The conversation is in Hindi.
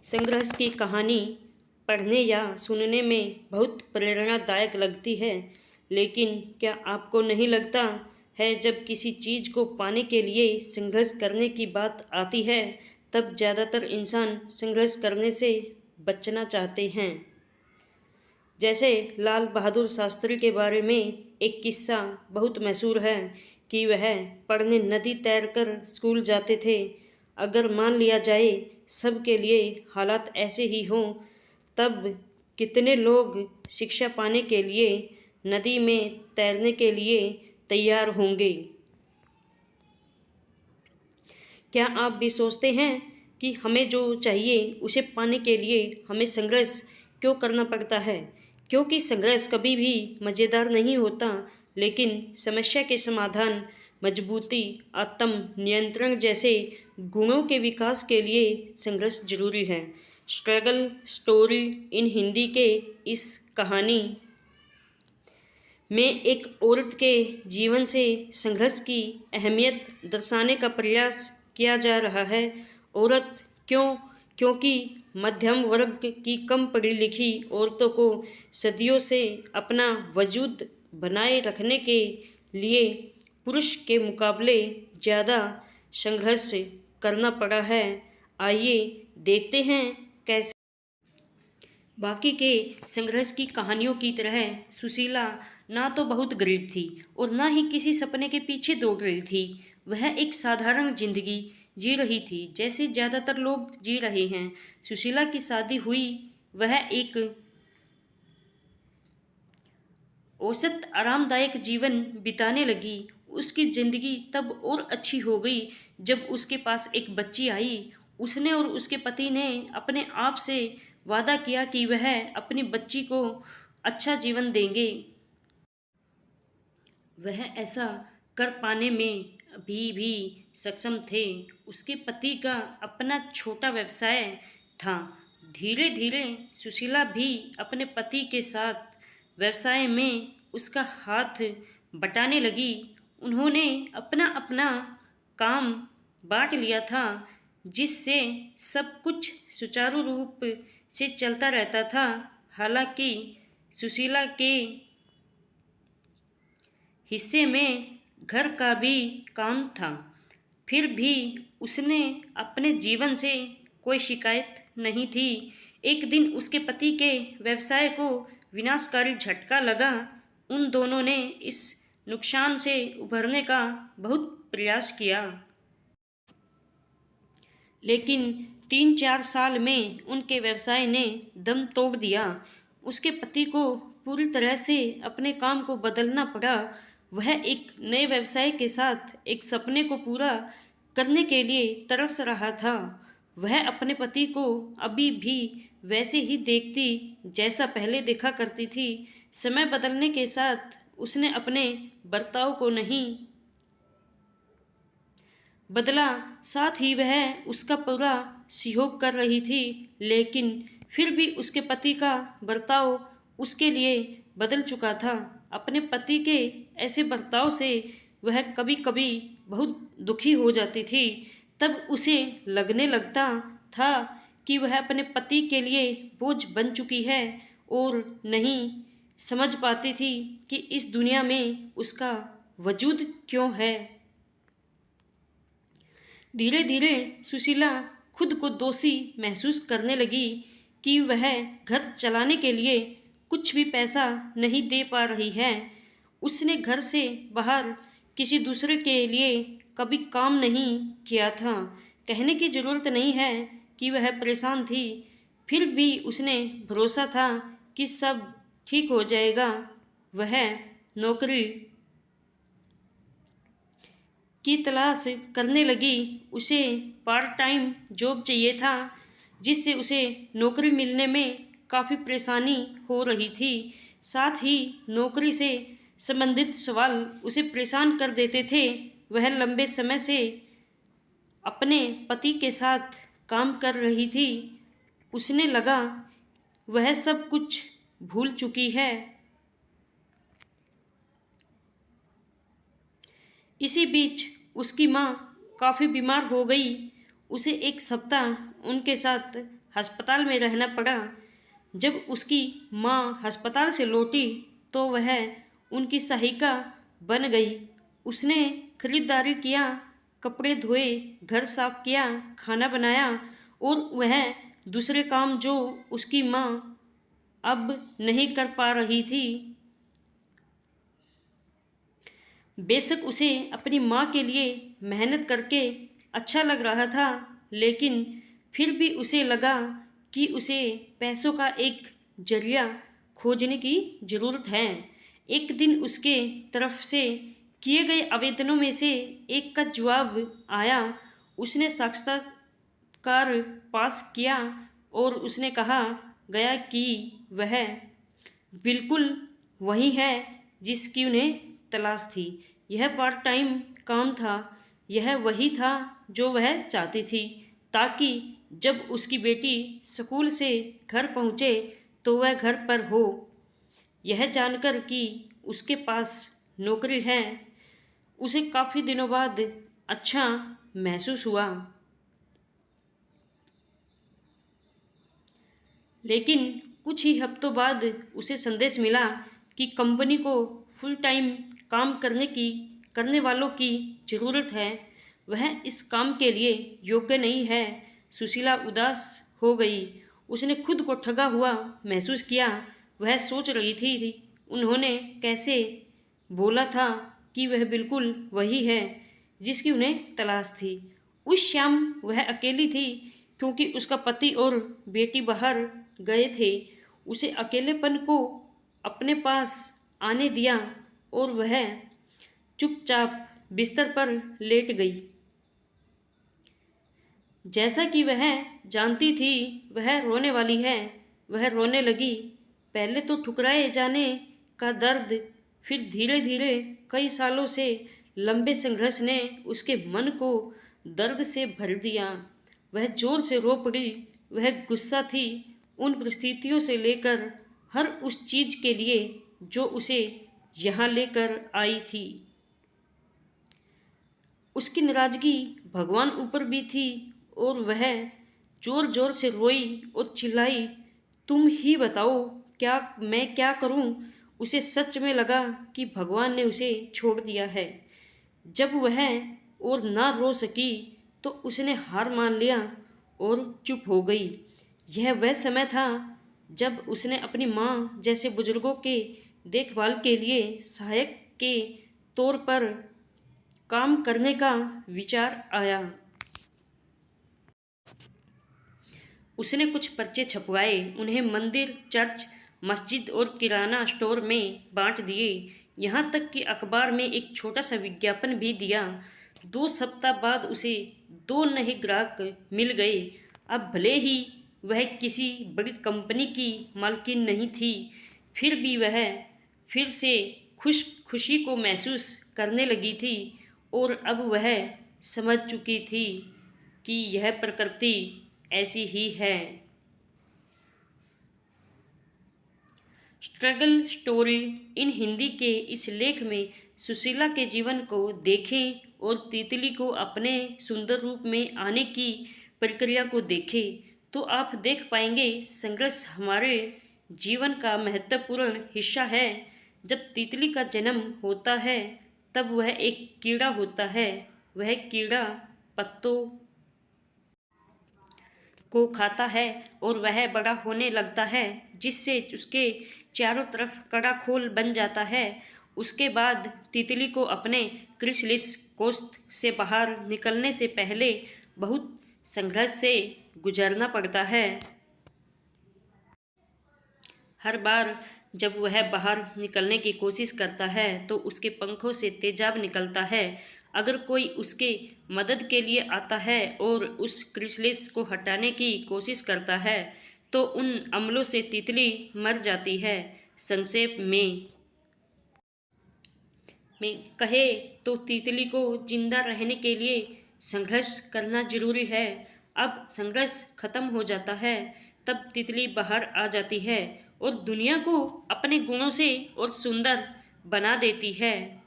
संघर्ष की कहानी पढ़ने या सुनने में बहुत प्रेरणादायक लगती है, लेकिन क्या आपको नहीं लगता है जब किसी चीज़ को पाने के लिए संघर्ष करने की बात आती है, तब ज़्यादातर इंसान संघर्ष करने से बचना चाहते हैं। जैसे लाल बहादुर शास्त्री के बारे में एक किस्सा बहुत मशहूर है कि वह पढ़ने नदी तैरकर स्कूल जाते थे। अगर मान लिया जाए सबके लिए हालात ऐसे ही हों, तब कितने लोग शिक्षा पाने के लिए नदी में तैरने के लिए तैयार होंगे। क्या आप भी सोचते हैं कि हमें जो चाहिए उसे पाने के लिए हमें संघर्ष क्यों करना पड़ता है? क्योंकि संघर्ष कभी भी मज़ेदार नहीं होता, लेकिन समस्या के समाधान, मजबूती, आत्म नियंत्रण जैसे गुणों के विकास के लिए संघर्ष जरूरी है। स्ट्रगल स्टोरी इन हिंदी के इस कहानी में एक औरत के जीवन से संघर्ष की अहमियत दर्शाने का प्रयास किया जा रहा है। औरत क्यों? क्योंकि मध्यम वर्ग की कम पढ़ी लिखी औरतों को सदियों से अपना वजूद बनाए रखने के लिए पुरुष के मुकाबले ज़्यादा संघर्ष करना पड़ा है। आइए देखते हैं कैसे। बाकी के संघर्ष की कहानियों की तरह सुशीला ना तो बहुत गरीब थी और ना ही किसी सपने के पीछे दौड़ रही थी। वह एक साधारण जिंदगी जी रही थी जैसे ज़्यादातर लोग जी रहे हैं। सुशीला की शादी हुई, वह एक औसत आरामदायक जीवन बिताने लगी। उसकी ज़िंदगी तब और अच्छी हो गई जब उसके पास एक बच्ची आई। उसने और उसके पति ने अपने आप से वादा किया कि वह अपनी बच्ची को अच्छा जीवन देंगे। वह ऐसा कर पाने में अभी भी सक्षम थे। उसके पति का अपना छोटा व्यवसाय था। धीरे धीरे सुशीला भी अपने पति के साथ व्यवसाय में उसका हाथ बटाने लगी। उन्होंने अपना अपना काम बांट लिया था, जिससे सब कुछ सुचारू रूप से चलता रहता था। हालांकि सुशीला के हिस्से में घर का भी काम था, फिर भी उसने अपने जीवन से कोई शिकायत नहीं थी। एक दिन उसके पति के व्यवसाय को विनाशकारी झटका लगा। उन दोनों ने इस नुकसान से उभरने का बहुत प्रयास किया, लेकिन 3-4 साल में उनके व्यवसाय ने दम तोड़ दिया। उसके पति को पूरी तरह से अपने काम को बदलना पड़ा। वह एक नए व्यवसाय के साथ एक सपने को पूरा करने के लिए तरस रहा था। वह अपने पति को अभी भी वैसे ही देखती जैसा पहले देखा करती थी। समय बदलने के साथ उसने अपने बर्ताव को नहीं बदला, साथ ही वह उसका पूरा सहयोग कर रही थी, लेकिन फिर भी उसके पति का बर्ताव उसके लिए बदल चुका था। अपने पति के ऐसे बर्ताव से वह कभी कभी बहुत दुखी हो जाती थी। तब उसे लगने लगता था कि वह अपने पति के लिए बोझ बन चुकी है और नहीं समझ पाती थी कि इस दुनिया में उसका वजूद क्यों है। धीरे धीरे सुशीला खुद को दोषी महसूस करने लगी कि वह घर चलाने के लिए कुछ भी पैसा नहीं दे पा रही है। उसने घर से बाहर किसी दूसरे के लिए कभी काम नहीं किया था। कहने की ज़रूरत नहीं है कि वह परेशान थी, फिर भी उसने भरोसा था कि सब ठीक हो जाएगा। वह नौकरी की तलाश करने लगी। उसे पार्ट टाइम जॉब चाहिए था, जिससे उसे नौकरी मिलने में काफ़ी परेशानी हो रही थी। साथ ही नौकरी से संबंधित सवाल उसे परेशान कर देते थे। वह लंबे समय से अपने पति के साथ काम कर रही थी। उसने लगा वह सब कुछ भूल चुकी है। इसी बीच उसकी माँ काफ़ी बीमार हो गई। उसे एक सप्ताह उनके साथ अस्पताल में रहना पड़ा। जब उसकी माँ अस्पताल से लौटी तो वह उनकी सहायिका बन गई। उसने खरीदारी किया, कपड़े धोए, घर साफ किया, खाना बनाया और वह दूसरे काम जो उसकी माँ अब नहीं कर पा रही थी। बेशक उसे अपनी माँ के लिए मेहनत करके अच्छा लग रहा था, लेकिन फिर भी उसे लगा कि उसे पैसों का एक जरिया खोजने की ज़रूरत है। एक दिन उसके तरफ से किए गए आवेदनों में से एक का जवाब आया। उसने साक्षात्कार पास किया और उसने कहा गया कि वह बिल्कुल वही है जिसकी उन्हें तलाश थी। यह पार्ट टाइम काम था। यह वही था जो वह चाहती थी, ताकि जब उसकी बेटी स्कूल से घर पहुँचे तो वह घर पर हो। यह जानकर कि उसके पास नौकरी है, उसे काफ़ी दिनों बाद अच्छा महसूस हुआ। लेकिन कुछ ही हफ्तों बाद उसे संदेश मिला कि कंपनी को फुल टाइम काम करने वालों की ज़रूरत है। वह इस काम के लिए योग्य नहीं है। सुशीला उदास हो गई। उसने खुद को ठगा हुआ महसूस किया। वह सोच रही थी उन्होंने कैसे बोला था कि वह बिल्कुल वही है जिसकी उन्हें तलाश थी। उस शाम वह अकेली थी क्योंकि उसका पति और बेटी बाहर गए थे। उसे अकेलेपन को अपने पास आने दिया और वह चुपचाप बिस्तर पर लेट गई। जैसा कि वह जानती थी वह रोने वाली है, वह रोने लगी। पहले तो ठुकराए जाने का दर्द, फिर धीरे धीरे कई सालों से लंबे संघर्ष ने उसके मन को दर्द से भर दिया। वह जोर से रो पड़ी। वह गुस्सा थी उन परिस्थितियों से लेकर हर उस चीज़ के लिए जो उसे यहाँ लेकर आई थी। उसकी नाराज़गी भगवान ऊपर भी थी और वह जोर जोर से रोई और चिल्लाई, तुम ही बताओ मैं क्या करूं? उसे सच में लगा कि भगवान ने उसे छोड़ दिया है। जब वह और ना रो सकी तो उसने हार मान लिया और चुप हो गई। यह वह समय था जब उसने अपनी माँ जैसे बुजुर्गों के देखभाल के लिए सहायक के तौर पर काम करने का विचार आया। उसने कुछ पर्चे छपवाए, उन्हें मंदिर, चर्च, मस्जिद और किराना स्टोर में बांट दिए। यहाँ तक कि अखबार में एक छोटा सा विज्ञापन भी दिया। 2 सप्ताह बाद उसे 2 नए ग्राहक मिल गए। अब भले ही वह किसी बड़ी कंपनी की मालकिन नहीं थी, फिर भी वह फिर से खुशी को महसूस करने लगी थी और अब वह समझ चुकी थी कि यह प्रकृति ऐसी ही है। स्ट्रगल स्टोरी इन हिंदी के इस लेख में सुशीला के जीवन को देखें और तितली को अपने सुंदर रूप में आने की प्रक्रिया को देखें तो आप देख पाएंगे संघर्ष हमारे जीवन का महत्वपूर्ण हिस्सा है। जब तितली का जन्म होता है तब वह एक कीड़ा होता है। वह कीड़ा पत्तों को खाता है और वह बड़ा होने लगता है, जिससे उसके चारों तरफ कड़ा खोल बन जाता है। उसके बाद तितली को अपने क्रिसलिस कोष से बाहर निकलने से पहले बहुत संघर्ष से गुजरना पड़ता है। हर बार जब वह बाहर निकलने की कोशिश करता है तो उसके पंखों से तेजाब निकलता है। अगर कोई उसके मदद के लिए आता है और उस क्रिसलिस को हटाने की कोशिश करता है तो उन अम्लों से तितली मर जाती है। संक्षेप में कहे तो तितली को जिंदा रहने के लिए संघर्ष करना जरूरी है। अब संघर्ष खत्म हो जाता है तब तितली बाहर आ जाती है और दुनिया को अपने गुणों से और सुंदर बना देती है।